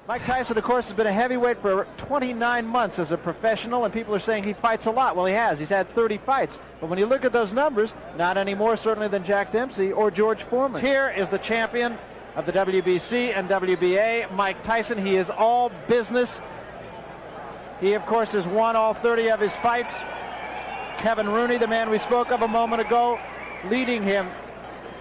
Mike Tyson, of course, has been a heavyweight for 29 months as a professional, and people are saying he fights a lot. Well, he has. He's had 30 fights. But when you look at those numbers, not any more certainly than Jack Dempsey or George Foreman. Here is the champion of the WBC and WBA, Mike Tyson. He is all business. He, of course, has won all 30 of his fights. Kevin Rooney, the man we spoke of a moment ago, leading him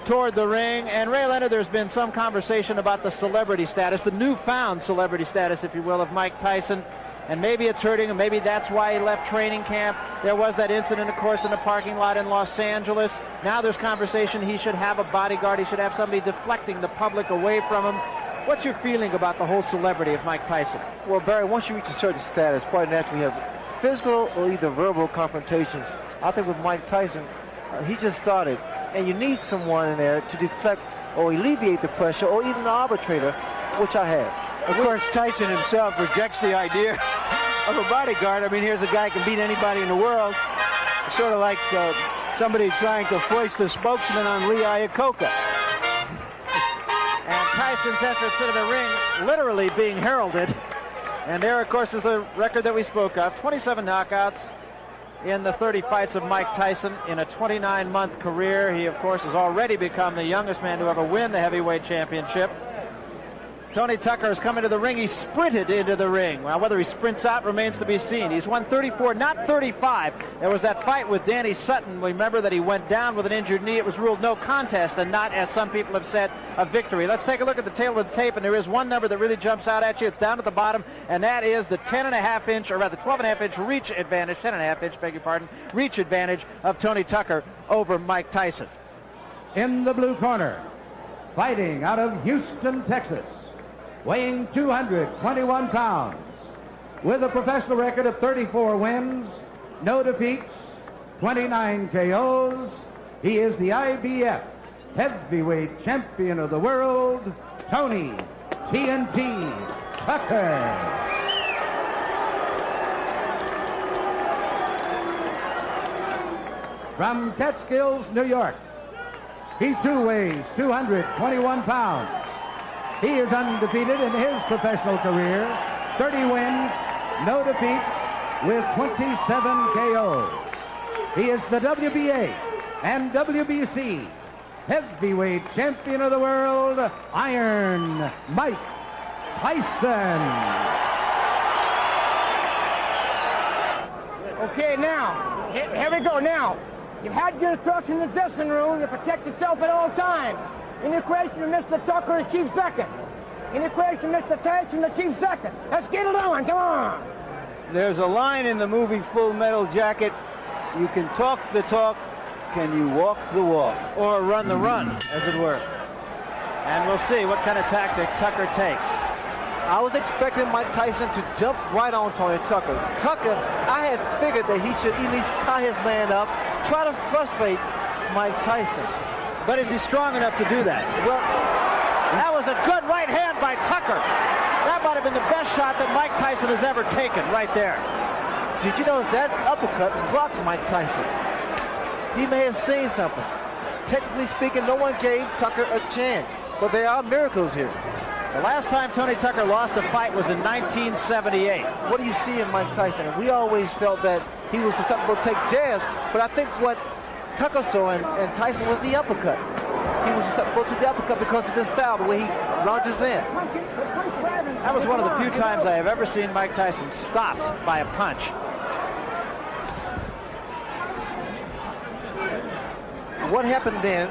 toward the ring. And Ray Leonard, there's been some conversation about the celebrity status, the newfound celebrity status, if you will, of Mike Tyson. And maybe it's hurting him. Maybe that's why he left training camp. There was that incident, of course, in the parking lot in Los Angeles. Now there's conversation he should have a bodyguard. He should have somebody deflecting the public away from him. What's your feeling about the whole celebrity of Mike Tyson? Well, Barry, once you reach a certain status, quite naturally you have physical or either verbal confrontations. I think with Mike Tyson, he just started. And you need someone in there to deflect or alleviate the pressure, or even an arbitrator, which I have. Of course, Tyson himself rejects the idea of a bodyguard. I mean, here's a guy who can beat anybody in the world. Sort of like somebody trying to foist a spokesman on Lee Iacocca. And Tyson's entrance into the ring literally being heralded. And there, of course, is the record that we spoke of. 27 knockouts in the 30 fights of Mike Tyson in a 29-month career. He, of course, has already become the youngest man to ever win the heavyweight championship. Tony Tucker has come into the ring. He sprinted into the ring. Well, whether he sprints out remains to be seen. He's won 34, not 35. There was that fight with Danny Sutton. Remember that he went down with an injured knee. It was ruled no contest and not, as some people have said, a victory. Let's take a look at the tail of the tape, and there is one number that really jumps out at you. It's down at the bottom, and that is the 10.5-inch, or rather 12.5-inch reach advantage, 10.5-inch, beg your pardon, reach advantage of Tony Tucker over Mike Tyson. In the blue corner, fighting out of Houston, Texas, weighing 221 pounds, with a professional record of 34 wins, no defeats, 29 KOs, he is the IBF heavyweight champion of the world, Tony TNT Tucker. From Catskills, New York, he too weighs 221 pounds. He is undefeated in his professional career, 30 wins, no defeats, with 27 KOs. He is the WBA and WBC heavyweight champion of the world, Iron Mike Tyson. Okay, now, here we go now. You've had your instructions in the dressing room to protect yourself at all times. In the equation of Mr. Tucker is chief second. In the equation of Mr. Tyson, the chief second. Let's get it on, come on. There's a line in the movie Full Metal Jacket. You can talk the talk, can you walk the walk? Or run the run, as it were. And we'll see what kind of tactic Tucker takes. I was expecting Mike Tyson to jump right on Tony Tucker. Tucker, I had figured that he should at least tie his man up, try to frustrate Mike Tyson. But is he strong enough to do that? Well, that was a good right hand by Tucker. That might have been the best shot that Mike Tyson has ever taken right there. did you know that uppercut blocked Mike Tyson? He may have seen something. Technically speaking, no one gave Tucker a chance. But there are miracles here. The last time Tony Tucker lost a fight was in 1978. What do you see in Mike Tyson? And we always felt that he was susceptible to take jabs, but I think what Tucker saw in Tyson was the uppercut. He was susceptible to the uppercut because of his style, the way he launches in. That was one of the few times I have ever seen Mike Tyson stopped by a punch. What happened then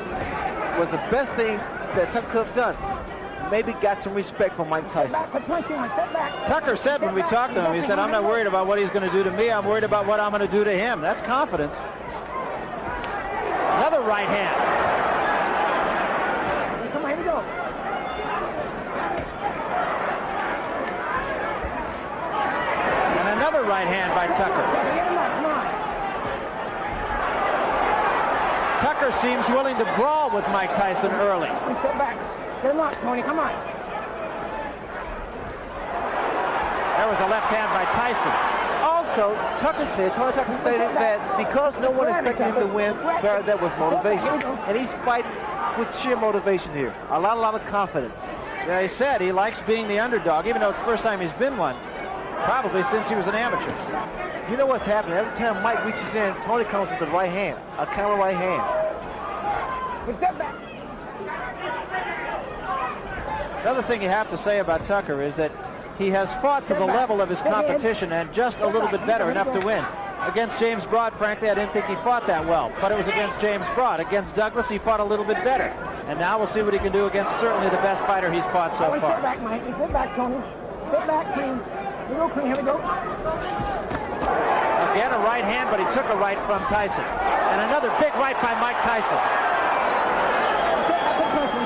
was the best thing that Tucker could have done. Maybe got some respect from Mike Tyson. Tucker said when we talked to him, he said, I'm not worried about what he's going to do to me. I'm worried about what I'm going to do to him. That's confidence. Another right hand. Come on, here we go. And another right hand by Tucker. Tucker seems willing to brawl with Mike Tyson early. Step back. Get him up, Tony. Come on. There was a left hand by Tyson. Also, Tony Tucker stated that because no one expected him to win, that was motivation. And he's fighting with sheer motivation here. A lot of confidence. Yeah, he said he likes being the underdog, even though it's the first time he's been one. Probably since he was an amateur. You know what's happening? Every time Mike reaches in, Tony comes with the right hand, a counter right hand. Step back. Another thing you have to say about Tucker is that he has fought to the level of his competition and just a little bit better, enough to win. Against James Broad, frankly, I didn't think he fought that well, but it was against James Broad. Against Douglas, he fought a little bit better. And now we'll see what he can do against certainly the best fighter he's fought so far. Step back, Mike. Step back, Tony. Step back, clean. Here we go, clean. Here we go. Again, a right hand, but he took a right from Tyson. And another big right by Mike Tyson.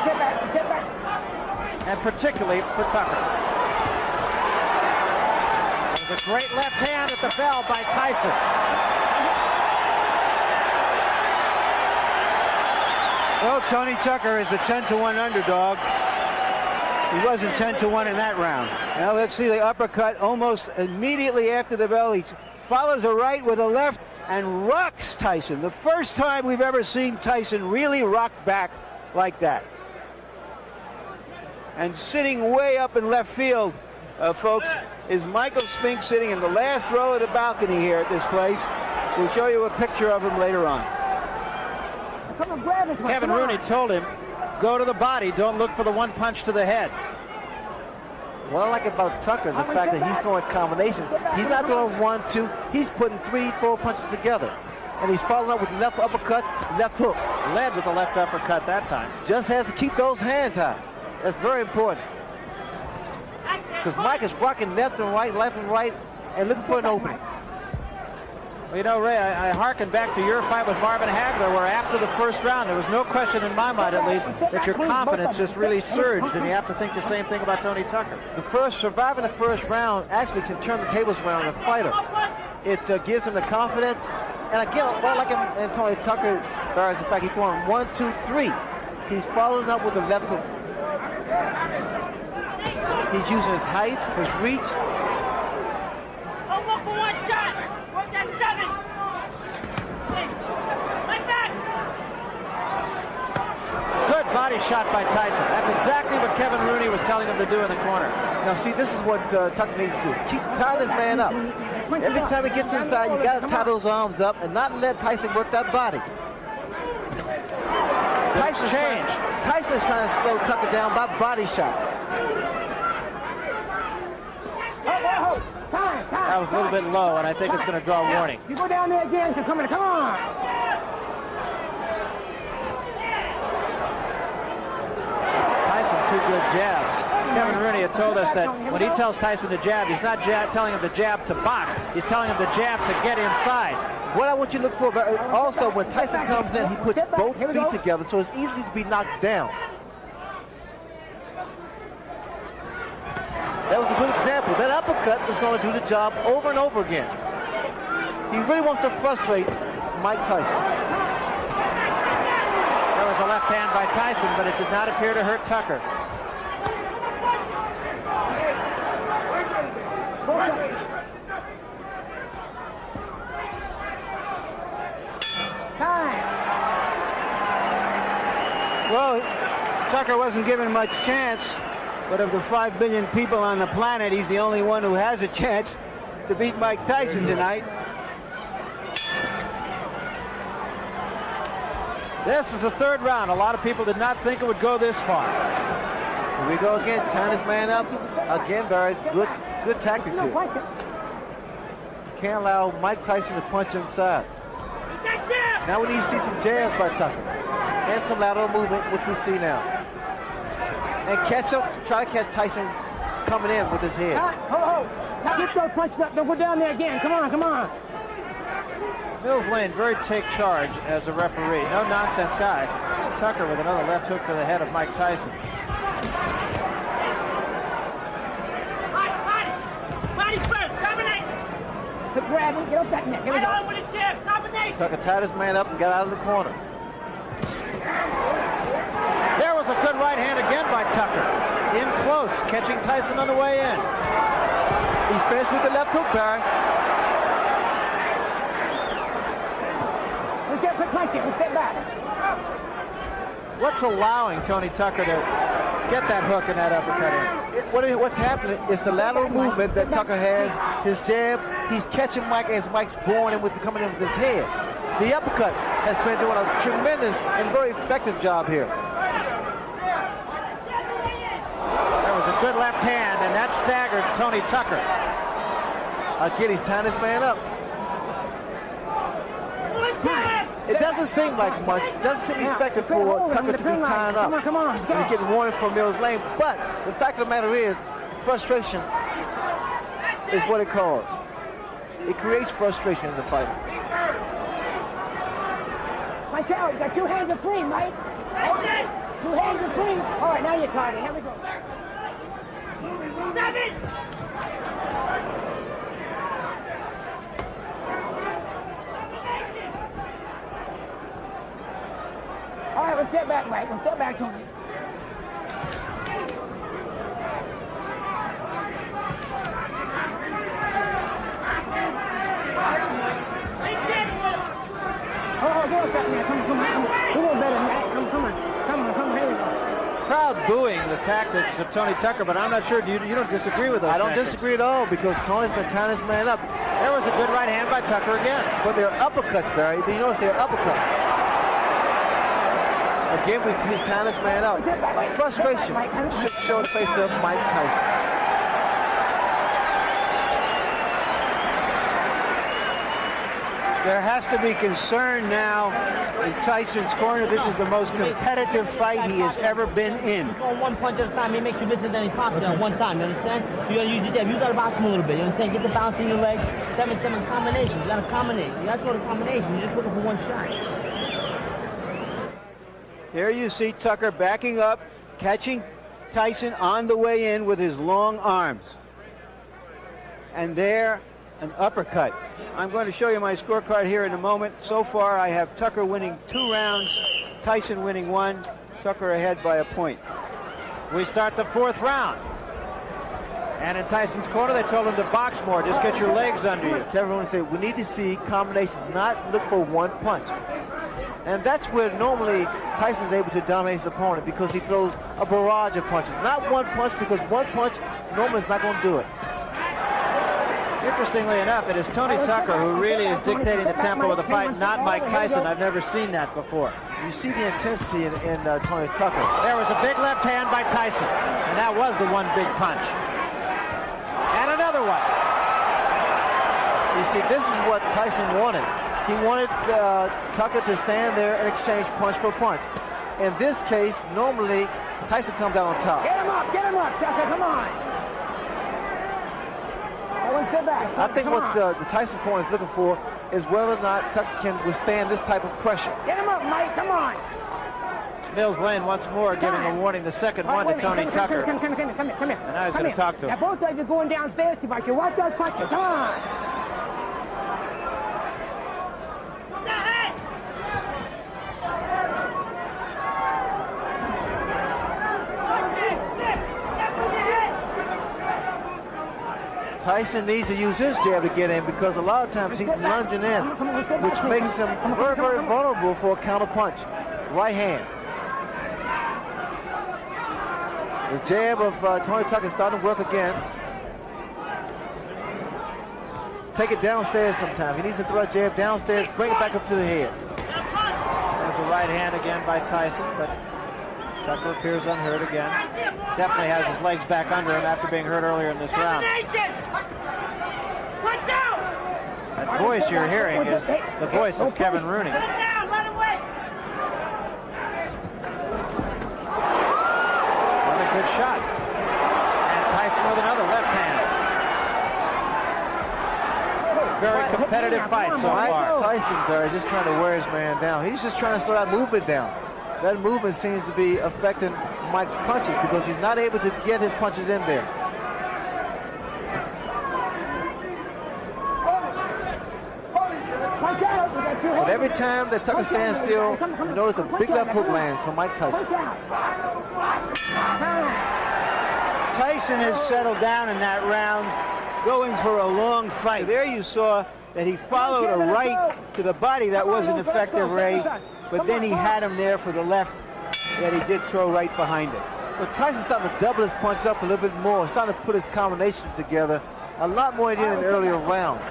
Step back. Step back. And particularly for Tucker. There's a great left hand at the bell by Tyson. Well, Tony Tucker is a 10-1 underdog. He wasn't 10-1 in that round. Now let's see the uppercut almost immediately after the bell. He follows a right with a left and rocks Tyson. The first time we've ever seen Tyson really rock back like that. And sitting way up in left field, folks, is Michael Spinks, sitting in the last row of the balcony here at this place. We'll show you a picture of him later on. Come on, grab it. Kevin Rooney told him, go to the body, don't look for the one punch to the head. What I like about Tucker is the fact that he's throwing combinations. He's not throwing 1, 2. He's putting 3, 4 punches together. And he's following up with left uppercut, left hook. Led with the left uppercut that time. Just has to keep those hands high. That's very important. Because Mike is rocking left and right, and looking for an opening. Well, you know, Ray, I hearken back to your fight with Marvin Hagler, where after the first round, there was no question in my mind, at least, that your confidence just really surged, and you have to think the same thing about Tony Tucker. Surviving the first round actually can turn the tables around on a fighter. It gives him the confidence. And again, what I like in Tony Tucker, is the fact he's throwing 1, 2, 3. He's following up with the left hook. He's using his height, his reach. Don't look for one shot. Work that 7. Like that. Good body shot by Tyson. That's exactly what Kevin Rooney was telling him to do in the corner. Now, see, this is what Tucker needs to do. Keep tying this man up. Every time he gets inside, you got to tie those arms up and not let Tyson work that body. Tyson's trying to slow Tucker down by body shot. That was a little bit low, and I think it's going to draw a warning. You go down there again. Come on. Tyson, 2 good jabs. Kevin Rooney had told us that when he tells Tyson to jab, he's not telling him to jab to box. He's telling him to jab to get inside. What I want you to look for, also when Tyson comes in, he puts both feet together, so it's easy to be knocked down. That was a good example. That uppercut is going to do the job over and over again. He really wants to frustrate Mike Tyson. There was a left hand by Tyson, but it did not appear to hurt Tucker. Well, Tucker wasn't given much chance, but of the 5 billion people on the planet, he's the only one who has a chance to beat Mike Tyson tonight. This is the 3rd round. A lot of people did not think it would go this far. Here we go again, tying this man up. Again, Barry, good tactics here. Can't allow Mike Tyson to punch inside. Now we need to see some jabs by Tucker. And some lateral movement, which we see now. And try to catch Tyson coming in with his head. Get those punches up. Don't go down there again. Come on. Mills Lane, very take charge as a referee. No nonsense guy. Tucker with another left hook to the head of Mike Tyson. Body first. Combination. Grab him. Get up that neck. Here we go. Right on with a jab. Combination. Tucker tied his man up and got out of the corner. There was a good right hand again by Tucker. In close, catching Tyson on the way in. He's finished with the left hook, Barry. Let's get quick punching. Let's get back. What's allowing Tony Tucker to get that hook and that uppercut in. What's happening is the lateral movement that Tucker has, his jab, he's catching Mike as Mike's blowing him coming in with his head. The uppercut has been doing a tremendous and very effective job here. That was a good left hand, and that staggered Tony Tucker. Again, he's tying his man up. It doesn't seem like much. It doesn't seem effective for Tucker to be tying up. Come on. And he's getting warning from Mills Lane. But the fact of the matter is, frustration is what it caused. It creates frustration in the fight. Watch out. You got 2 hands are free, Mike. 2 hands are free. All right, now you're tied. Here we go. 7. All right, let's step back, Mike. Let's step back, Tony. Oh, give us that, man. Come on. A little better than that. Come on. Here we go. Crowd booing the tactics of Tony Tucker, but I'm not sure you don't disagree with those I don't tactics. disagree at all because Tony's been tying his man up. There was a good right hand by Tucker again. But they're uppercuts, Barry. Do you notice they're uppercuts? Again, he's tying this man up. Frustration should show the face of Mike Tyson. There has to be concern now in Tyson's corner. This is the most competitive fight he has ever been in. On one punch at a time, it makes you miss it, then he pops it at one time, you understand? So you gotta use your jab. You gotta bounce him a little bit, you understand? Get the bounce in your legs. 7-7 combinations. You gotta combinate. You gotta throw the combination. You're just looking for one shot. There you see Tucker backing up, catching Tyson on the way in with his long arms. And there, an uppercut. I'm going to show you my scorecard here in a moment. So far, I have Tucker winning 2 rounds, Tyson winning 1, Tucker ahead by a point. We start the 4th round. And in Tyson's corner, they told him to box more. Just get your legs under you. Everyone said we need to see combinations, not look for one punch. And that's where normally Tyson's able to dominate his opponent because he throws a barrage of punches. Not one punch, because one punch normally is not going to do it. Interestingly enough, it is Tony Tucker who really is dictating the tempo of the fight, not Mike Tyson. I've never seen that before. You see the intensity in Tony Tucker. There was a big left hand by Tyson, and that was the one big punch. And another one. You see, this is what Tyson wanted. He wanted Tucker to stand there and exchange punch for punch. In this case, normally, Tyson comes out on top. Get him up, Tucker, come on. Sit back. I think what the Tyson corner is looking for is whether or not Tucker can withstand this type of pressure. Get him up, Mike, come on. Mills Lane once more giving a warning, the second one to Tony Tucker. Come here. And now he's going to talk to him. Now both sides are going downstairs too much. You watch those punches, come on. Tyson needs to use his jab to get in because a lot of times he's lunging in, which makes him very, very vulnerable for a counter punch. Right hand. The jab of Tony Tucker is starting to work again. Take it downstairs sometimes. He needs to throw a jab downstairs, bring it back up to the head. There's a right hand again by Tyson, but Tucker appears unhurt again. Definitely has his legs back under him after being hurt earlier in this round. Watch out! That voice you're hearing is the voice of Kevin Rooney. Let him win. Another good shot. And Tyson with another left hand. Very competitive fight so far. Tyson there is just trying to wear his man down. He's just trying to slow that movement down. That movement seems to be affecting Mike's punches because he's not able to get his punches in there. But every time that Tucker stands still, you notice a big left hook lands from Mike Tyson. Tyson has settled down in that round, going for a long fight. There you saw that he followed a right to the body that wasn't effective, Ray, but then he had him there for the left that he did throw right behind it. But Tyson's starting to double his punch up a little bit more. He's starting to put his combinations together a lot more than in an earlier round.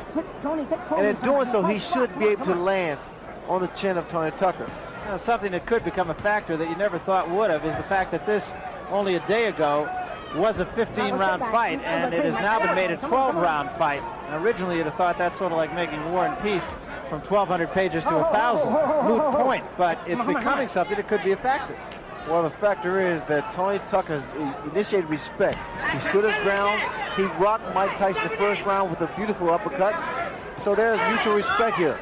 And in doing so, he should be able to land on the chin of Tony Tucker. You know, something that could become a factor that you never thought would have is the fact that this, only a day ago, was a 15-round fight, and it has now been made a 12-round fight. And originally, you'd have thought that's sort of like making War and Peace from 1,200 pages to 1,000. Moot point, but it's becoming something that could be a factor. Well, the factor is that Tony Tucker has initiated respect. He stood his ground. He rocked Mike Tyson the first round with a beautiful uppercut. So there's mutual respect here.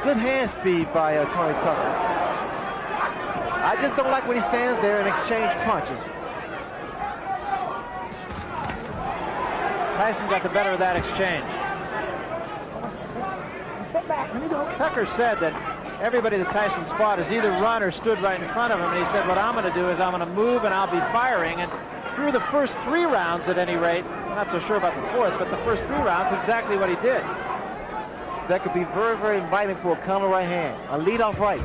Good hand speed by Tony Tucker. I just don't like when he stands there and exchange punches. Tyson got the better of that exchange. Tucker said that everybody that Tyson fought has either run or stood right in front of him, and he said, what I'm going to do is I'm going to move and I'll be firing. And through the first 3 rounds, at any rate, I'm not so sure about the fourth, but the first 3 rounds, exactly what he did. That could be very, very inviting for a counter right hand. A lead-off right.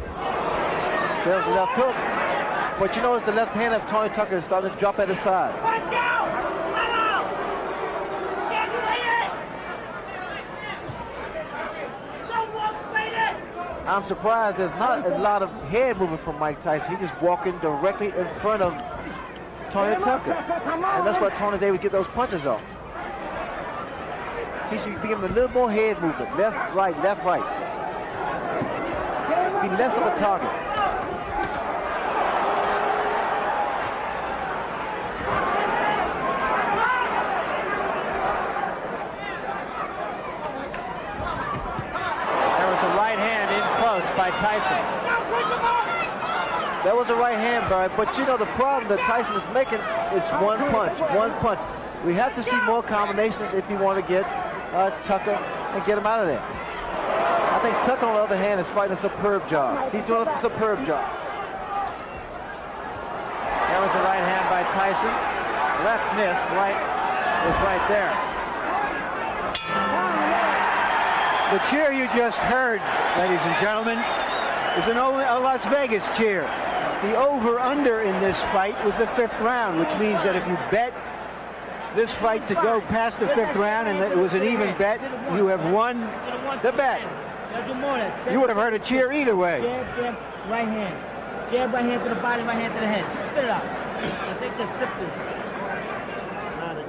There's the left hook. But you notice the left hand of Tony Tucker is starting to drop at his side. Watch out! I'm surprised there's not a lot of head movement from Mike Tyson. He's just walking directly in front of Tony Tucker. And that's why Tony's able to get those punches off. He should be giving a little more head movement. Left, right, left, right. Be less of a target. By Tyson. That was a right hand, Barry, but you know the problem that Tyson is making, it's one punch. We have to see more combinations if you want to get Tucker and get him out of there. I think Tucker, on the other hand, is fighting a superb job. He's doing a superb job. There was a right hand by Tyson. Left missed, right was right there. The cheer you just heard, ladies and gentlemen, is a Las Vegas cheer. The over-under in this fight was the 5th round, which means that if you bet this fight to go past the 5th round and that it was an even bet, you have won the bet. You would have heard a cheer either way. Jab, jab, right hand. Jab, right hand to the body, right hand to the head. Spit it out. I think the sip this.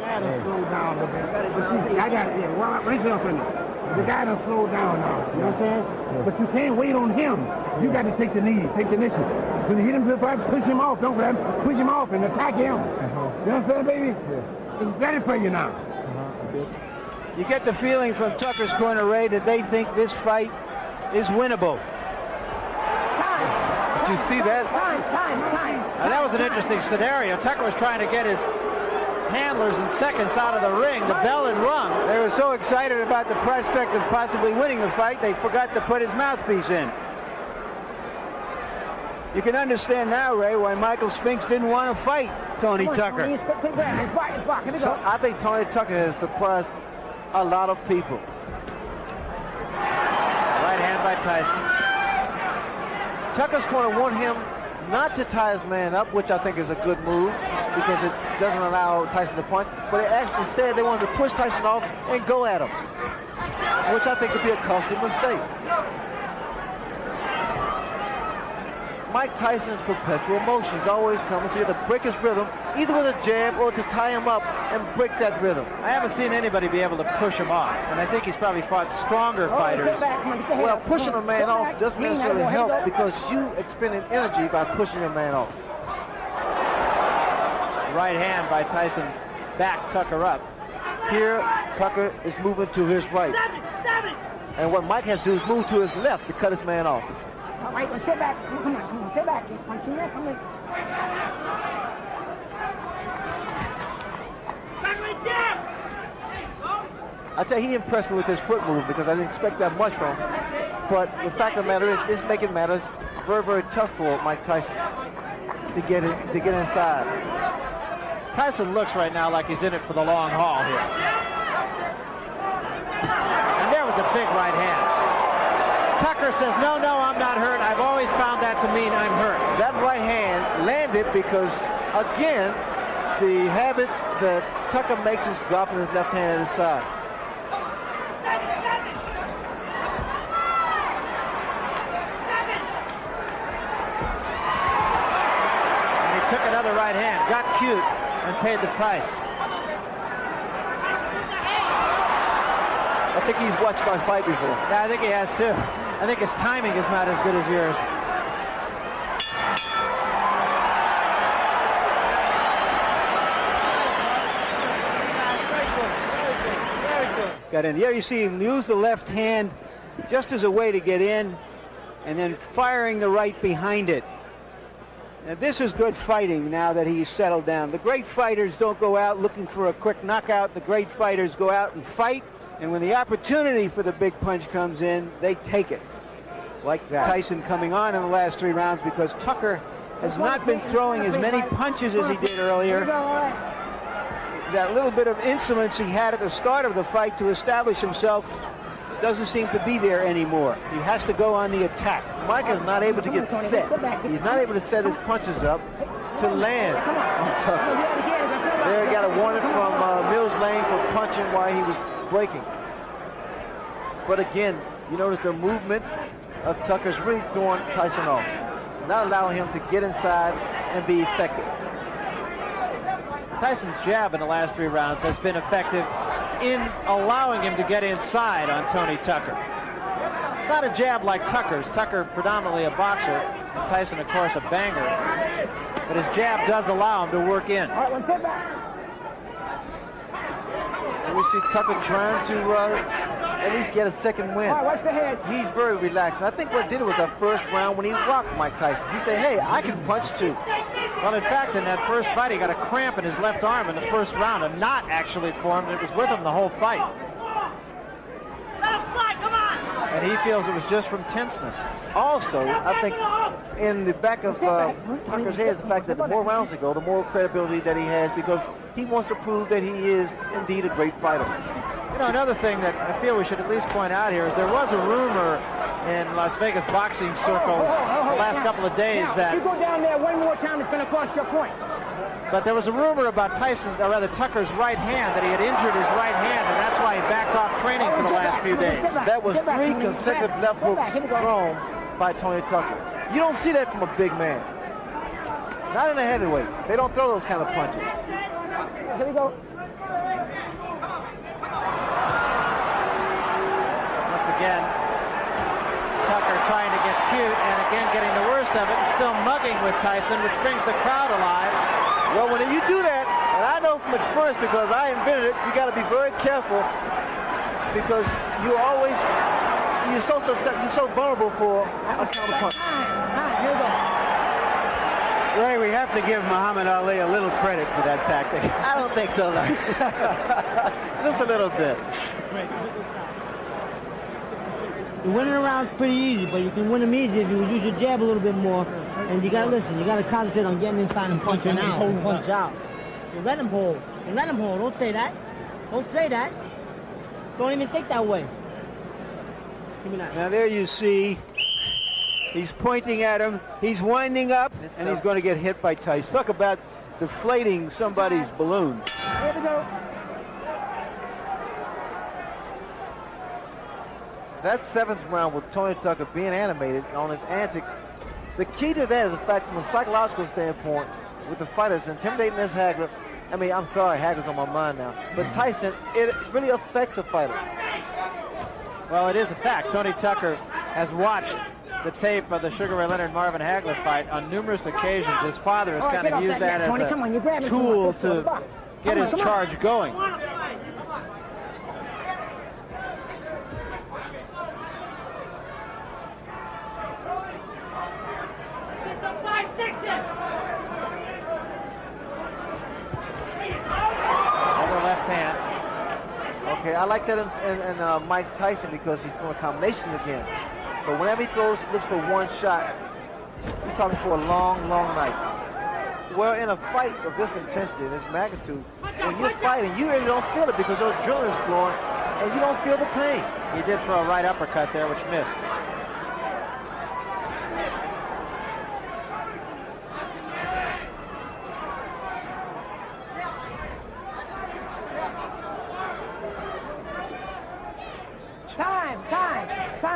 I gotta slow down a little bit. I got it. Raise it up in there. The guy done slowed down now. You know what I'm saying? Yeah. But you can't wait on him. You got to take the knee, take the initiative. When you hit him to the fight, push him off. Don't grab him. Push him off and attack him. You know what I'm saying, baby? Yeah. It's ready for you now. You get the feeling from Tucker's corner, Ray, that they think this fight is winnable. Time. Did you see that? Time. Now, that was an interesting scenario. Tucker was trying to get his handlers in seconds out of the ring. The bell had rung. They were so excited about the prospect of possibly winning the fight, they forgot to put his mouthpiece in. You can understand now, Ray, why Michael Spinks didn't want to fight Tony Tucker. So I think Tony Tucker has surprised a lot of people. Right hand by Tyson. Tucker's corner want him not to tie his man up, which I think is a good move because it doesn't allow Tyson to punch. But instead, they wanted to push Tyson off and go at him, which I think would be a costly mistake. Mike Tyson's perpetual motion. He's always coming, so you have to break his rhythm, either with a jab or to tie him up and break that rhythm. I haven't seen anybody be able to push him off, and I think he's probably fought stronger fighters. Well, pushing a man off doesn't necessarily help because you expending energy by pushing a man off. Right hand by Tyson, back Tucker up. Here, Tucker is moving to his right. And what Mike has to do is move to his left to cut his man off. All right, well, sit back. Come on, sit back. Punching there, come on. I tell you, he impressed me with his foot move because I didn't expect that much from him. But the fact of the matter is, it's making matters very, very tough for Mike Tyson to get inside. Tyson looks right now like he's in it for the long haul here. And there was a big right hand. Tucker says, no, I'm not hurt. I've always found that to mean I'm hurt. end it because, again, the habit that Tucker makes is dropping his left hand at his side. And he took another right hand, got cute, and paid the price. I think he's watched my fight before. Yeah, I think he has too. I think his timing is not as good as yours. Got in. There you see him use the left hand just as a way to get in, and then firing the right behind it. Now this is good fighting now that he's settled down. The great fighters don't go out looking for a quick knockout. The great fighters go out and fight, and when the opportunity for the big punch comes in, they take it. Like that. Tyson coming on in the last 3 rounds because Tucker has not been throwing as many punches as he did earlier. That little bit of insolence he had at the start of the fight to establish himself doesn't seem to be there anymore. He has to go on the attack. Mike is not able to get set. He's not able to set his punches up to land on Tucker. There he got a warning from Mills Lane for punching while he was breaking. But again, you notice the movement of Tucker's really throwing Tyson off, not allowing him to get inside and be effective. Tyson's jab in the last 3 rounds has been effective in allowing him to get inside on Tony Tucker. It's not a jab like Tucker's. Tucker predominantly a boxer, and Tyson, of course, a banger. But his jab does allow him to work in. All right, one step back. And we see Tucker trying to at least get a second win. All right, watch the head. He's very relaxed. I think what did it was that first round when he rocked Mike Tyson. He said, hey, I can punch too. Well, in fact, in that first fight, he got a cramp in his left arm in the first round. A knot actually formed. It was with him the whole fight. And he feels it was just from tenseness. Also, I think in the back of Tucker's head is the fact that the more rounds ago, the more credibility that he has because he wants to prove that he is indeed a great fighter. You know, another thing that I feel we should at least point out here is there was a rumor in Las Vegas boxing circles the last couple of days that... If you go down there one more time, it's going to cost you a point. But there was a rumor about Tucker's right hand, that he had injured his right hand, and that's why he backed off training for the last few days. That was 3 consecutive left hooks thrown by Tony Tucker. You don't see that from a big man. Not in a heavyweight. They don't throw those kind of punches. Here we go. Once again, Tucker trying to get cute, and again getting the worst of it, and still mugging with Tyson, which brings the crowd alive. Well, when you do that, and I know from experience because I invented it, you got to be very careful because you're so vulnerable for a counter punch. Here we go. Ray, we have to give Muhammad Ali a little credit for that tactic. I don't think so, no. Just a little bit. Winning a round's pretty easy, but you can win them easy if you use your jab a little bit more. And you gotta listen. You gotta concentrate on getting inside and punching out. Punch out. You let him hold. You let him hold. Don't say that. Don't say that. Don't even think that way. Give me that. Now there you see, he's pointing at him. He's winding up, and he's going to get hit by Tyson. Talk about deflating somebody's balloon. Here we go. That 7th round with Tony Tucker being animated on his antics, the key to that is the fact from a psychological standpoint with the fighters intimidating this Hagler. I mean, I'm sorry, Hagler's on my mind now. But Tyson, it really affects a fighter. Well, it is a fact. Tony Tucker has watched the tape of the Sugar Ray Leonard Marvin Hagler fight on numerous occasions. His father has kind of used that as a tool to get his charge going. Over left hand. Okay, I like that in Mike Tyson because he's throwing combinations again. But whenever he looks for one shot, he's talking for a long, long night. Well, in a fight of this intensity, this magnitude, when you're fighting, you really don't feel it because your adrenaline is flowing, and you don't feel the pain. He did throw a right uppercut there, which missed.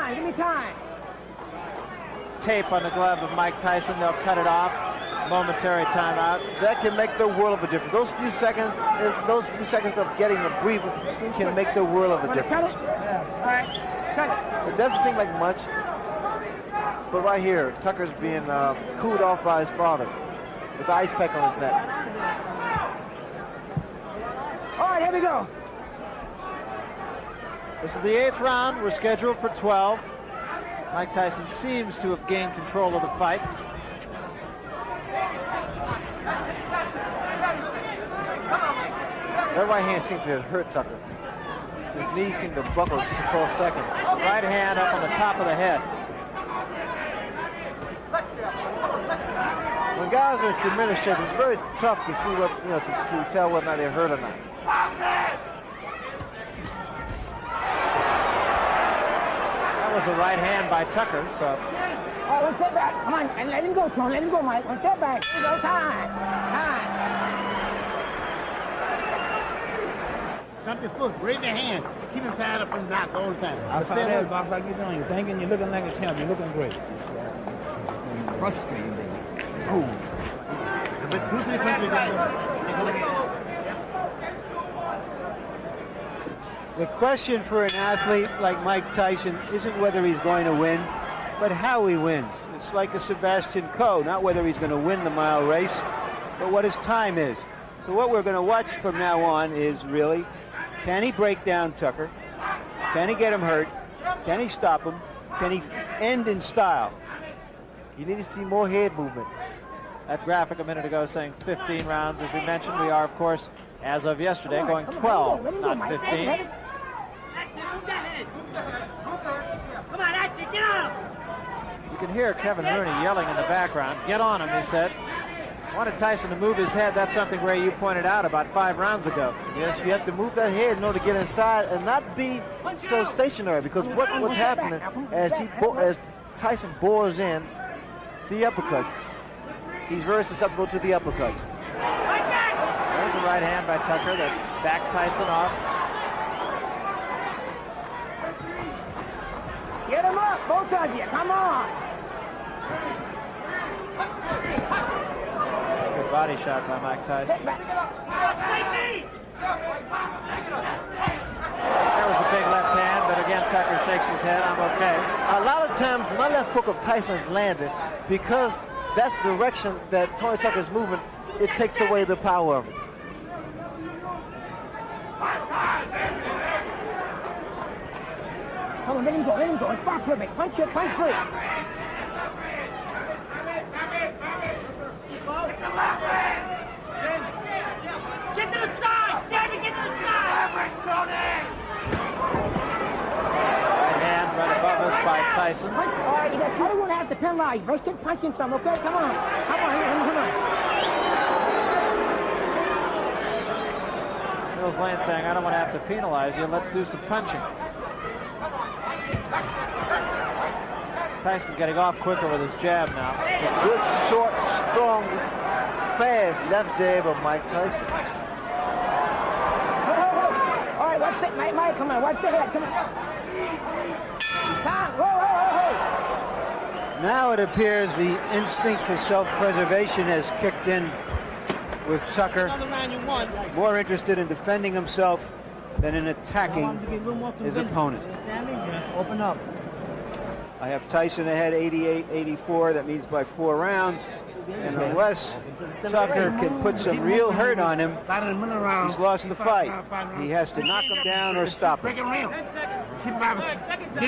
time. Give me time. Tape on the glove of Mike Tyson. They'll cut it off. Momentary timeout. That can make the world of a difference. Those few seconds of getting a breather can make the world of a Want to cut difference. it? All right. Cut it. It doesn't seem like much, but right here, Tucker's being cooled off by his father with the ice pack on his neck. All right, here we go. This is the 8th round. We're scheduled for 12. Mike Tyson seems to have gained control of the fight. That right hand seemed to have hurt Tucker. His knee seemed to buckle just for a second. Right hand up on the top of the head. When guys are in tremendous shape, it's very tough to see what, to tell whether or not they're hurt or not. That was a right hand by Tucker, so. All right, one step back. Come on, and let him go, Tony. Let him go, Mike. One step back. Here we go. Time. Stop your foot. Raise your hand. Keep him tied up in knots all the time. I find out, boss, like you're doing. You're thinking you're looking like a champ. You're looking great. Frustrating, baby. Oh. But 2-3 punches The question for an athlete like Mike Tyson isn't whether he's going to win, but how he wins. It's like a Sebastian Coe, not whether he's going to win the mile race, but what his time is. So what we're going to watch from now on is really, can he break down Tucker? Can he get him hurt? Can he stop him? Can he end in style? You need to see more head movement. That graphic a minute ago saying 15 rounds. As we mentioned, we are, of course, as of yesterday, going 12, not 15. Come on, action, get on! You can hear Kevin Rooney yelling in the background. Get on him, he said. Wanted Tyson to move his head. That's something, Ray, you pointed out about 5 rounds ago. Yes, you have to move that head in order to get inside and not be so stationary, because what's happening as Tyson bores in the uppercut, he's very susceptible to the uppercuts. There's a right hand by Tucker that backed Tyson off. Get him up, both of you. Come on. Good body shot by Mike Tyson. Sit back. That was a big left hand, but again, Tucker shakes his head. I'm okay. A lot of times, my left hook of Tyson's landed because that's the direction that Tony Tucker's moving. It takes away the power of it. Come on, let him go. It's box with me. Punch it, punch free. Get to the side! Jamie, get to the side! Right hand right above us by Tyson. Punch. All right, you got to want to have to penalize. Bro, stick punching some, okay? Come on. Come on. Mills Lane saying, I don't want to have to penalize you. Let's do some punching. Tyson getting off quicker with his jab now. A good, short, strong, fast left jab of Mike Tyson. All right, watch it, Mike. Come on, watch the head. Come on. Time. Whoa. Now it appears the instinct for self-preservation has kicked in with Tucker, more interested in defending himself than in attacking his opponent. Open up. I have Tyson ahead 88-84. That means by 4 rounds. And unless Tucker can put some real hurt on him, he's lost the fight. He has to knock him down or stop him. Get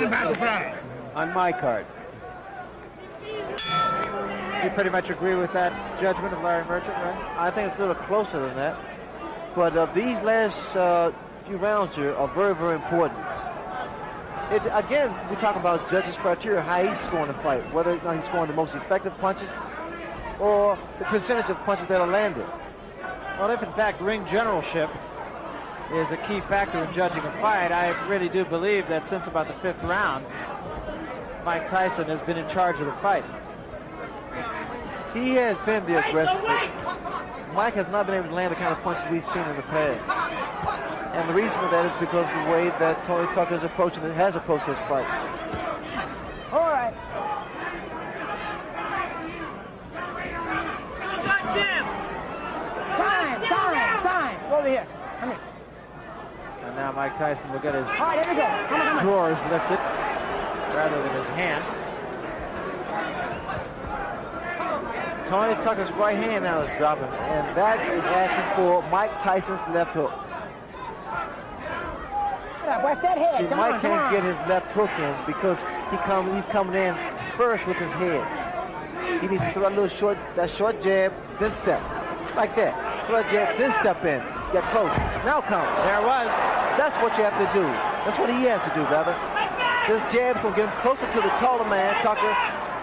him by surprise. On my card. You pretty much agree with that judgment of Larry Merchant, right? I think it's a little closer than that. But these last few rounds here are very, very important. Again, we're talking about judges' criteria, how he's scoring the fight, whether or not he's scoring the most effective punches or the percentage of punches that are landed. Well, if in fact ring generalship is a key factor in judging a fight, I really do believe that since about the 5th round, Mike Tyson has been in charge of the fight. He has been the aggressor. Mike has not been able to land the kind of punches we've seen in the past. And the reason for that is because of the way that Tony Tucker is approaching it, has approached this fight. over here. Come here. And now Mike Tyson will get his All right, here we go. Come on. drawers lifted rather than his hand. Tony Tucker's right hand now is dropping, and that is asking for Mike Tyson's left hook. Watch that head. See, Come Mike on, can't get his left hook in because he's coming in first with his head. He needs to throw that short jab, then step. Like that. Throw a jab, then step in. Get close. Now come. There it was. That's what you have to do. That's what he has to do, brother. This jab's going to get him closer to the taller man, Tucker,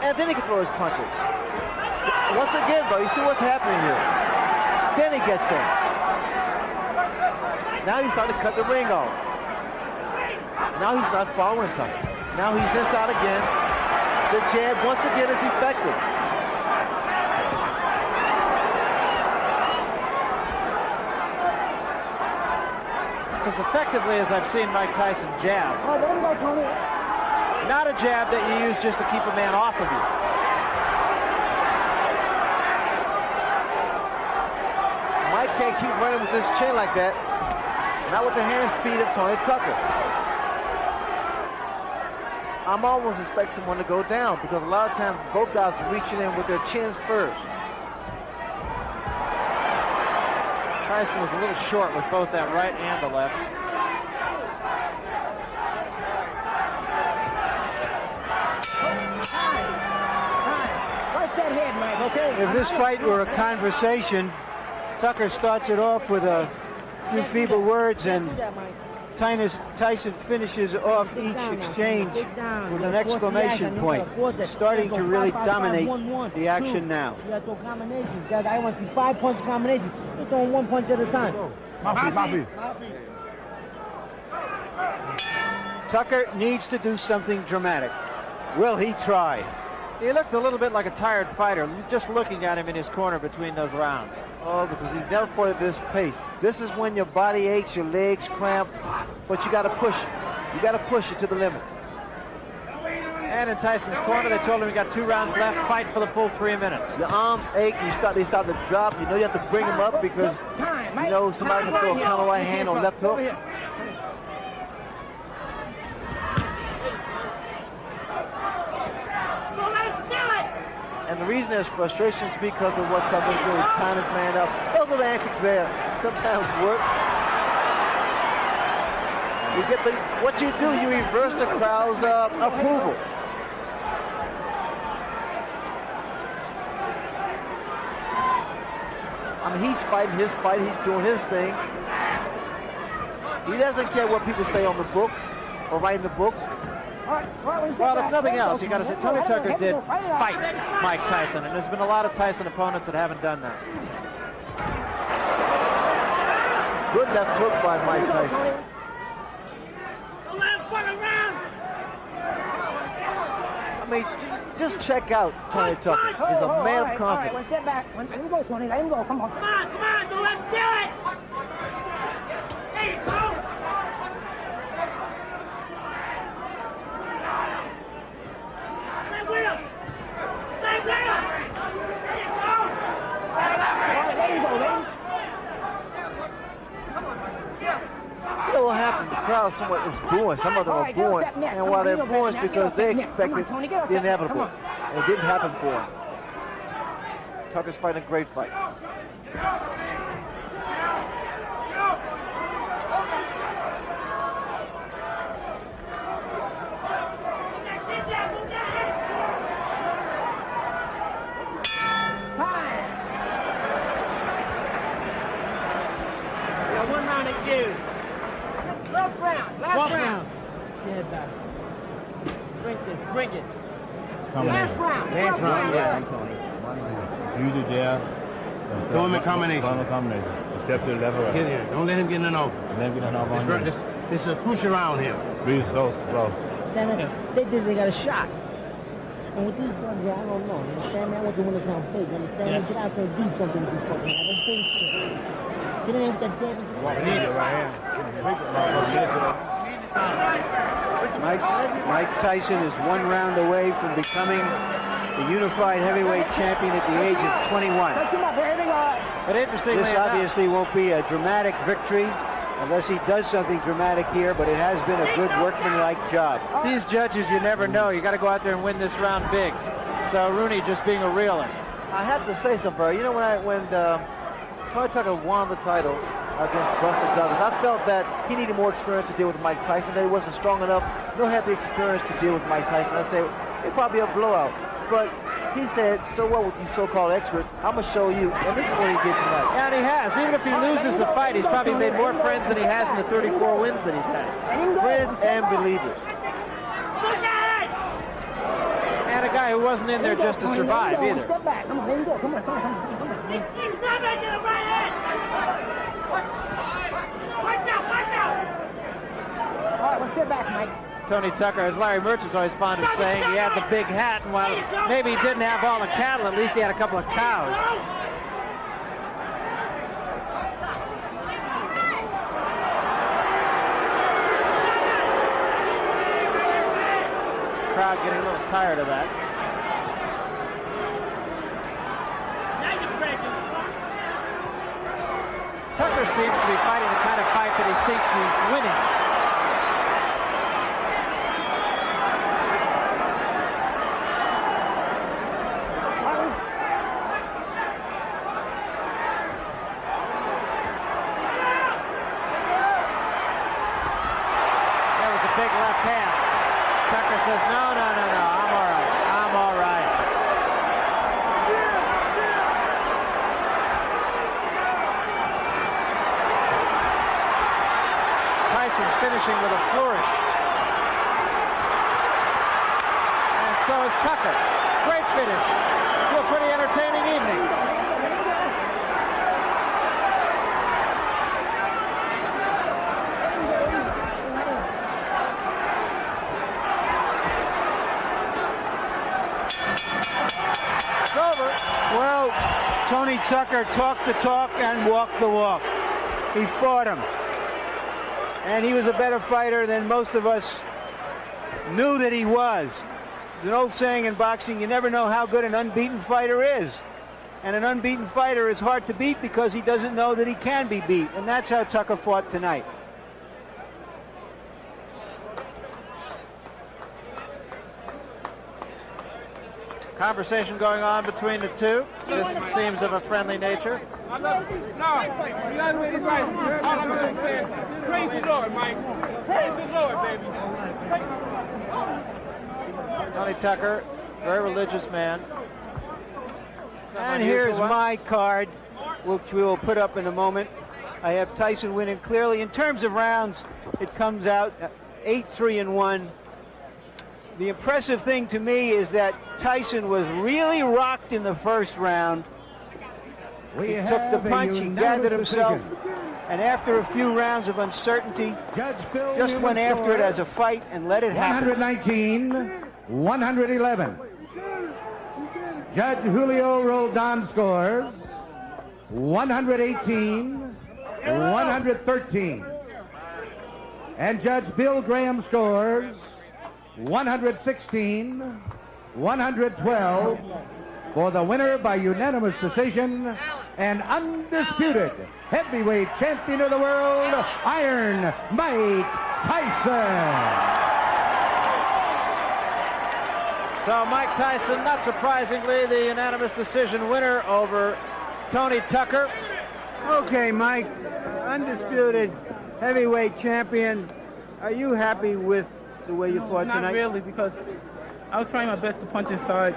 and then he can throw his punches. Once again, though, you see what's happening here. Then he gets in. Now he's starting to cut the ring off. Now he's not following Tucker. Now he's inside again. The jab, once again, is effective. As effectively as I've seen Mike Tyson jab. Oh, there we go, Tony. Not a jab that you use just to keep a man off of you. Mike can't keep running with his chin like that. Not with the hand speed of Tony Tucker. I'm almost expecting someone to go down because a lot of times both guys are reaching in with their chins first. Tyson was a little short with both that right and the left. Watch that head, Mike, okay? If this fight were a conversation, Tucker starts it off with a few feeble words, and Tyson finishes off each exchange with an exclamation point, starting to really dominate the action now. You got to throw combinations. I want to see 5-punch combinations. You're throwing 1 punch at a time. Tucker needs to do something dramatic. Will he try? He looked a little bit like a tired fighter, just looking at him in his corner between those rounds. Oh, because he's never fought at this pace. This is when your body aches, your legs cramp, but you got to push it. You got to push it to the limit. And in Tyson's corner, they told him he got 2 rounds left. Fight for the full 3 minutes. Your arms ache. They start to drop. You know you have to bring them up because you know somebody can throw a counter right hand or left hook. And the reason there's frustration is because of what Tucker's doing. He's tying his man up. Those are the antics there. Sometimes work. You get what you do, you reverse the crowd's approval. I mean, he's fighting his fight. He's doing his thing. He doesn't care what people say on the books or write in the books. Well, if nothing else, you got to say Tony Tucker did fight Mike Tyson, and there's been a lot of Tyson opponents that haven't done that. Good left hook by Mike Tyson. I mean, just check out Tony Tucker. He's a man of confidence. All right, one step back. Let him go, Tony. Let him go. Come on. Come on, don't let him do it. Hey, go. You know what happened? The crowd somewhat is booing. Some of them are booing. And while they're booing, it's because they expected the inevitable. And it didn't happen for him. Tucker's fighting a great fight. One round at you. Last round. Last round. Yeah, back. Bring it. Last round. Last round, yeah. Use it there. Throw him a combination. Final combination. Step to the left or right. Get here. Don't let him get in an over. Let him get an over on you. This is a crucial round here. Breathe slow. They think they got a shot. And with these guys, I don't know. You understand, man? I want to win the round fake. You understand? Yeah. Get out there and do something with this fucking man. That's bullshit. Get in with that damn. Mike Tyson is 1 round away from becoming the unified heavyweight champion at the age of 21. Touch him up. Here we go. But interestingly This obviously won't be a dramatic victory unless he does something dramatic here, but it has been a good workmanlike job. These judges, you never know. You got to go out there and win this round big. So Rooney just being a realist. I have to say something, Barry. You know, when Tony Tucker won the title against Buster Douglas, I felt that he needed more experience to deal with Mike Tyson, that he wasn't strong enough, nor had the experience to deal with Mike Tyson. I say it'd probably be a blowout. But he said, so what with these so-called experts? I'm going to show you. And this is what he did tonight. And he has. Even if he loses the fight, he's probably made more friends than he has in the 34 wins that he's had. Friends and believers. And a guy who wasn't in there just to survive either. Step back. Come on, there you go. Come on. Watch out! All right, well, step back, Mike. Tony Tucker, as Larry Merchant's always fond of saying, he had the big hat, and while maybe he didn't have all the cattle, at least he had a couple of cows. Crowd getting a little tired of that. Tucker seems to be fighting the kind of fight that he thinks he's winning. There was a big left hand. Tucker says, no, I'm all right. Tyson's finishing with a flourish. And so is Tucker. Great finish to a pretty entertaining evening. It's over. Well, Tony Tucker talked the talk and walked the walk. He fought him. And he was a better fighter than most of us knew that he was. There's an old saying in boxing, you never know how good an unbeaten fighter is. And an unbeaten fighter is hard to beat because he doesn't know that he can be beat. And that's how Tucker fought tonight. Conversation going on between the two. This seems of a friendly nature. Praise the Lord, Mike. Praise the Lord, baby. Tony Tucker, very religious man. And here's my card, which we will put up in a moment. I have Tyson winning clearly. In terms of rounds, it comes out 8-3-1. The impressive thing to me is that Tyson was really rocked in the first round. He took the punch, he gathered himself, and after a few rounds of uncertainty, just went after it as a fight and let it happen. 119-111. Judge Julio Roldan scores 118-113. And Judge Bill Graham scores 116-112 for the winner by unanimous decision and undisputed heavyweight champion of the world, Iron Mike Tyson. So Mike Tyson, not surprisingly, the unanimous decision winner over Tony Tucker. Okay, Mike, undisputed heavyweight champion. Are you happy with the way you fought tonight? Not really, because I was trying my best to punch inside,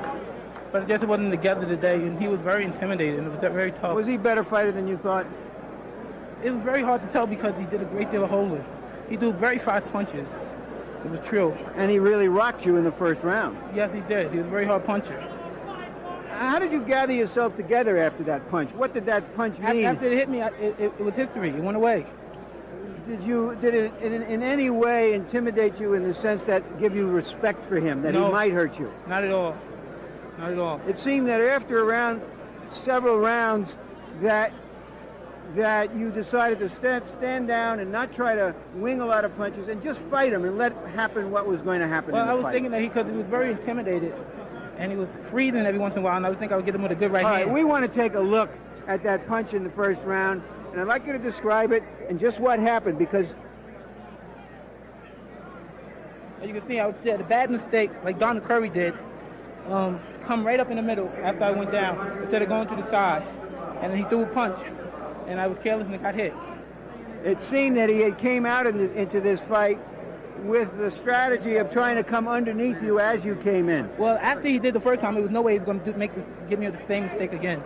but it just wasn't together today, and he was very intimidating. It was very tough. Was he a better fighter than you thought? It was very hard to tell because he did a great deal of holding. He threw very fast punches. It was true. And he really rocked you in the first round. Yes, he did. He was a very hard puncher. How did you gather yourself together after that punch? What did that punch mean? After it hit me, it was history. It went away. Did it in any way intimidate you in the sense that give you respect for him, that he might hurt you? Not at all. Not at all. It seemed that after several rounds, that you decided to stand down and not try to wing a lot of punches and just fight him and let happen what was going to happen. Well, in the I was fight. thinking that he was very intimidated, and he was freezing every once in a while, and I would think I would get him with a good right hand. All right, we want to take a look at that punch in the first round, and I'd like you to describe it and just what happened, because as you can see, I did a bad mistake, like Don Curry did. Come right up in the middle after I went down, instead of going to the side. And then he threw a punch, and I was careless and I got hit. it seemed that he had came out into this fight with the strategy of trying to come underneath you as you came in. Well, after he did the first time, there was no way he was going to give me the same mistake again.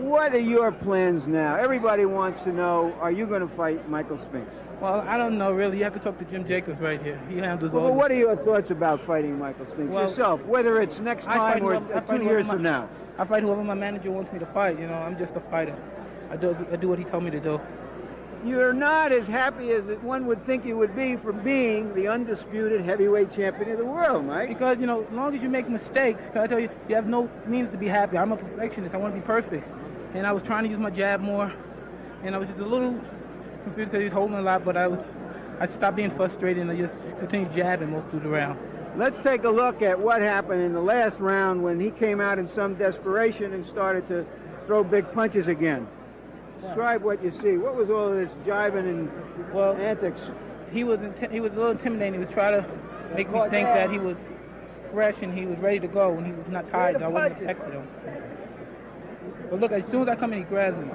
What are your plans now? Everybody wants to know, are you going to fight Michael Spinks? Well, I don't know, really. You have to talk to Jim Jacobs right here. He handles all Well, this. what are your thoughts about fighting Michael Spinks yourself, whether it's next time or 2 years from now? I fight whoever my manager wants me to fight. You know, I'm just a fighter. I do what he told me to do. You're not as happy as one would think you would be for being the undisputed heavyweight champion of the world, Mike. Because, you know, as long as you make mistakes, I tell you, you have no means to be happy. I'm a perfectionist. I want to be perfect. And I was trying to use my jab more, and I was just a little confused because he was holding a lot, but I stopped being frustrated and I just continued jabbing most through the round. Let's take a look at what happened in the last round when he came out in some desperation and started to throw big punches again. Describe what you see. What was all this jiving and antics? He was a little intimidating. He was trying to make me think that he was fresh and he was ready to go when he was not tired. I wasn't expecting him. But look, as soon as I come in, he grabs me.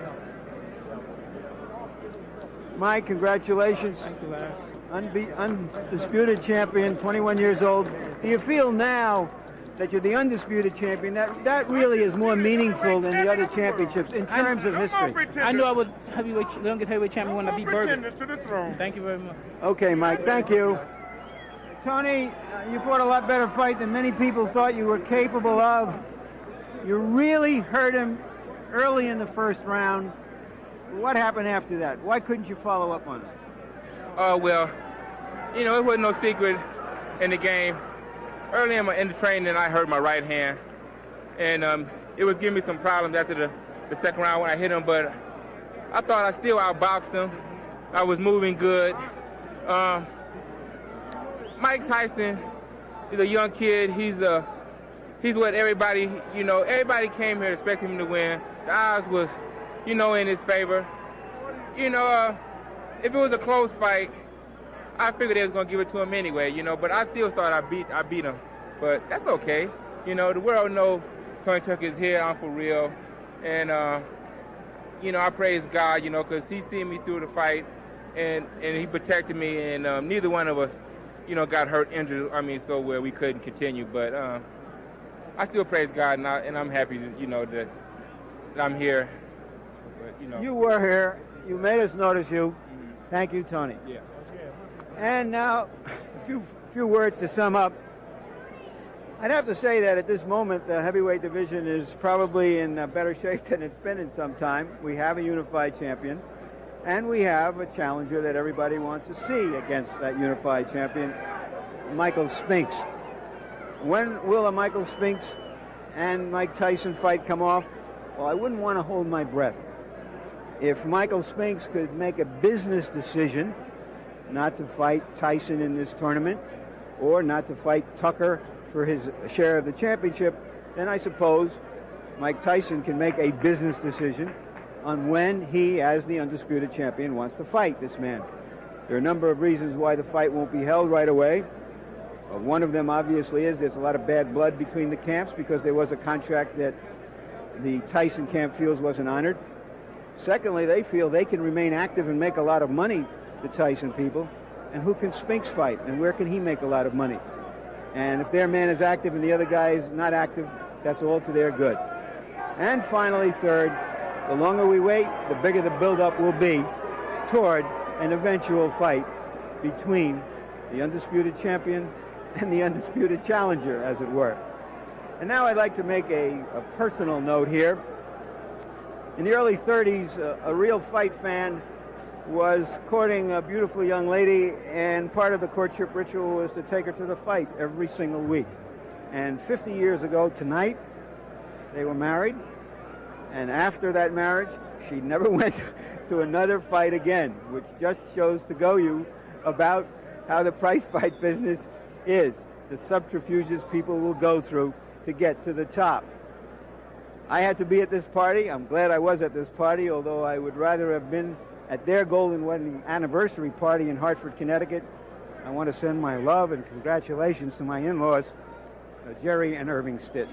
Mike, congratulations. Thank you, Larry. Undisputed champion, 21 years old. Do you feel now that you're the undisputed champion, that really is more meaningful than the other championships in terms of history? I knew I was the youngest heavyweight champion when I beat Berbick. Thank you very much. Okay, Mike, thank you. Tony, you fought a lot better fight than many people thought you were capable of. You really hurt him early in the first round. What happened after that? Why couldn't you follow up on it? Well, you know, it wasn't no secret in the game. Early in the training, I hurt my right hand, and it was giving me some problems after the second round when I hit him, but I thought I still outboxed him. I was moving good. Mike Tyson is a young kid. He's what everybody, you know, everybody came here expecting him to win. The odds was, you know, in his favor. You know, if it was a close fight, I figured they was gonna give it to him anyway, you know. But I still thought I beat him. But that's okay. You know, the world knows Tony Tucker is here. I'm for real, and you know, I praise God, you know, because He seen me through the fight, and He protected me, and neither one of us, you know, got hurt, injured. I mean, so where we couldn't continue. But I still praise God, and I'm happy, you know, that I'm here. But, you know, you were here. You made us notice you. Thank you, Tony. Yeah. And now, a few words to sum up. I'd have to say that at this moment, the heavyweight division is probably in better shape than it's been in some time. We have a unified champion, and we have a challenger that everybody wants to see against that unified champion, Michael Spinks. When will a Michael Spinks and Mike Tyson fight come off? Well, I wouldn't want to hold my breath. If Michael Spinks could make a business decision not to fight Tyson in this tournament, or not to fight Tucker for his share of the championship, then I suppose Mike Tyson can make a business decision on when he, as the undisputed champion, wants to fight this man. There are a number of reasons why the fight won't be held right away. One of them, obviously, is there's a lot of bad blood between the camps because there was a contract that the Tyson camp feels wasn't honored. Secondly, they feel they can remain active and make a lot of money, the Tyson people. And who can Spinks fight? And where can he make a lot of money? And if their man is active and the other guy is not active, that's all to their good. And finally, third, the longer we wait, the bigger the buildup will be toward an eventual fight between the undisputed champion and the undisputed challenger, as it were. And now I'd like to make a personal note here. In the early 30s, a real fight fan was courting a beautiful young lady, and part of the courtship ritual was to take her to the fights every single week. And 50 years ago tonight, they were married, and after that marriage, she never went to another fight again, which just shows to go you about how the prize fight business is, the subterfuges people will go through to get to the top. I had to be at this party. I'm glad I was at this party, although I would rather have been at their golden wedding anniversary party in Hartford, Connecticut. I want to send my love and congratulations to my in-laws, Jerry and Irving Stitt.